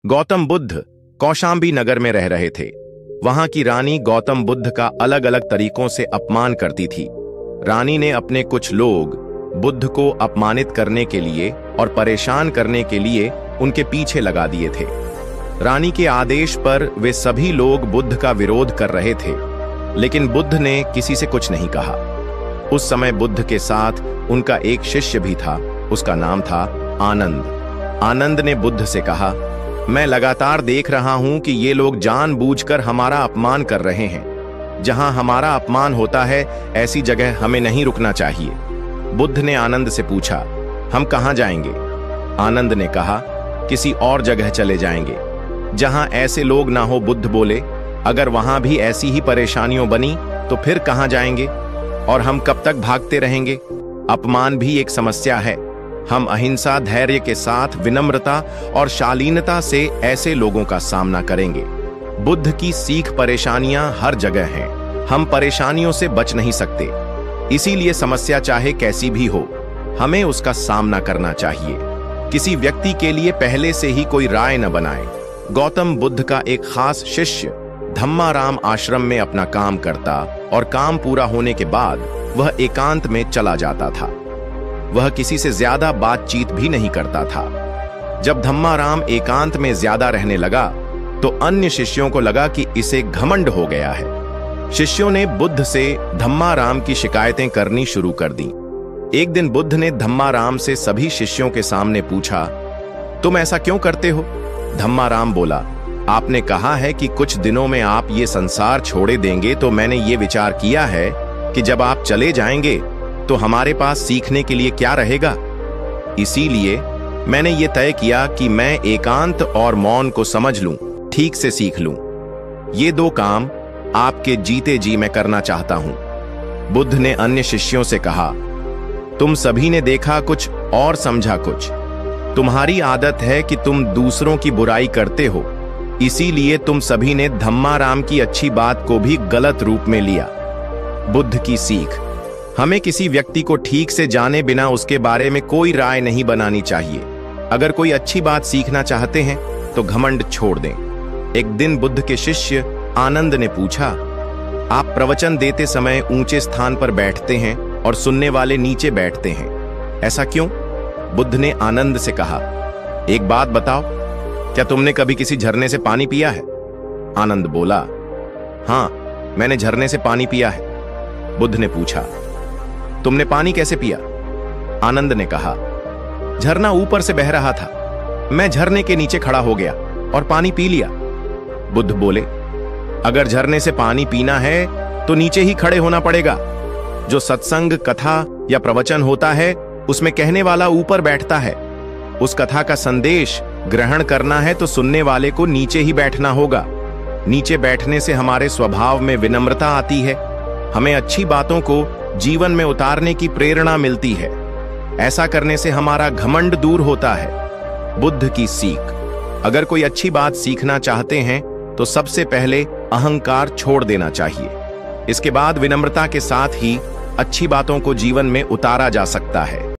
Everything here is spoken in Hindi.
गौतम बुद्ध कौशांबी नगर में रह रहे थे। वहां की रानी गौतम बुद्ध का अलग अलग तरीकों से अपमान करती थी। रानी ने अपने कुछ लोग बुद्ध को अपमानित करने के लिए और परेशान करने के लिए उनके पीछे लगा दिए थे। रानी के आदेश पर वे सभी लोग बुद्ध का विरोध कर रहे थे, लेकिन बुद्ध ने किसी से कुछ नहीं कहा। उस समय बुद्ध के साथ उनका एक शिष्य भी था, उसका नाम था आनंद। आनंद ने बुद्ध से कहा, मैं लगातार देख रहा हूं कि ये लोग जानबूझकर हमारा अपमान कर रहे हैं। जहां हमारा अपमान होता है ऐसी जगह हमें नहीं रुकना चाहिए। बुद्ध ने आनंद से पूछा, हम कहां जाएंगे? आनंद ने कहा, किसी और जगह चले जाएंगे जहां ऐसे लोग ना हो। बुद्ध बोले, अगर वहां भी ऐसी ही परेशानियों बनी तो फिर कहां जाएंगे और हम कब तक भागते रहेंगे? अपमान भी एक समस्या है। हम अहिंसा, धैर्य के साथ विनम्रता और शालीनता से ऐसे लोगों का सामना करेंगे। बुद्ध की सीख परेशानियां हर जगह हैं। हम परेशानियों से बच नहीं सकते, इसीलिए समस्या चाहे कैसी भी हो, हमें उसका सामना करना चाहिए। किसी व्यक्ति के लिए पहले से ही कोई राय न बनाए। गौतम बुद्ध का एक खास शिष्य धम्माराम आश्रम में अपना काम करता और काम पूरा होने के बाद वह एकांत में चला जाता था। वह किसी से ज्यादा बातचीत भी नहीं करता था। जब धम्माराम एकांत में ज्यादा रहने लगा तो अन्य शिष्यों को लगा कि इसे घमंड हो गया है। शिष्यों ने बुद्ध से धम्माराम की शिकायतें करनी शुरू कर दी। एक दिन बुद्ध ने धम्माराम से सभी शिष्यों के सामने पूछा, तुम ऐसा क्यों करते हो? धम्माराम बोला, आपने कहा है कि कुछ दिनों में आप ये संसार छोड़े देंगे, तो मैंने ये विचार किया है कि जब आप चले जाएंगे तो हमारे पास सीखने के लिए क्या रहेगा। इसीलिए मैंने ये तय किया कि मैं एकांत और मौन को समझ लूं, ठीक से सीख लूं। ये दो काम आपके जीते जी मैं करना चाहता हूं। बुद्ध ने अन्य शिष्यों से कहा, तुम सभी ने देखा कुछ और समझा कुछ। तुम्हारी आदत है कि तुम दूसरों की बुराई करते हो, इसीलिए तुम सभी ने धम्माराम की अच्छी बात को भी गलत रूप में लिया। बुद्ध की सीख, हमें किसी व्यक्ति को ठीक से जाने बिना उसके बारे में कोई राय नहीं बनानी चाहिए। अगर कोई अच्छी बात सीखना चाहते हैं तो घमंड छोड़ दें। एक दिन बुद्ध के शिष्य आनंद ने पूछा, आप प्रवचन देते समय ऊंचे स्थान पर बैठते हैं और सुनने वाले नीचे बैठते हैं, ऐसा क्यों? बुद्ध ने आनंद से कहा, एक बात बताओ, क्या तुमने कभी किसी झरने से पानी पिया है? आनंद बोला, हां, मैंने झरने से पानी पिया है। बुद्ध ने पूछा, तुमने पानी कैसे पिया? आनंद ने कहा, झरना ऊपर से बह रहा था, मैं झरने के नीचे खड़ा हो गया और पानी पी लिया। बुद्ध बोले, अगर झरने से पानी पीना है तो नीचे ही खड़े होना पड़ेगा। जो सत्संग, कथा या प्रवचन होता है उसमें कहने वाला ऊपर बैठता है। उस कथा का संदेश ग्रहण करना है तो सुनने वाले को नीचे ही बैठना होगा। नीचे बैठने से हमारे स्वभाव में विनम्रता आती है, हमें अच्छी बातों को जीवन में उतारने की प्रेरणा मिलती है। ऐसा करने से हमारा घमंड दूर होता है। बुद्ध की सीख, अगर कोई अच्छी बात सीखना चाहते हैं तो सबसे पहले अहंकार छोड़ देना चाहिए। इसके बाद विनम्रता के साथ ही अच्छी बातों को जीवन में उतारा जा सकता है।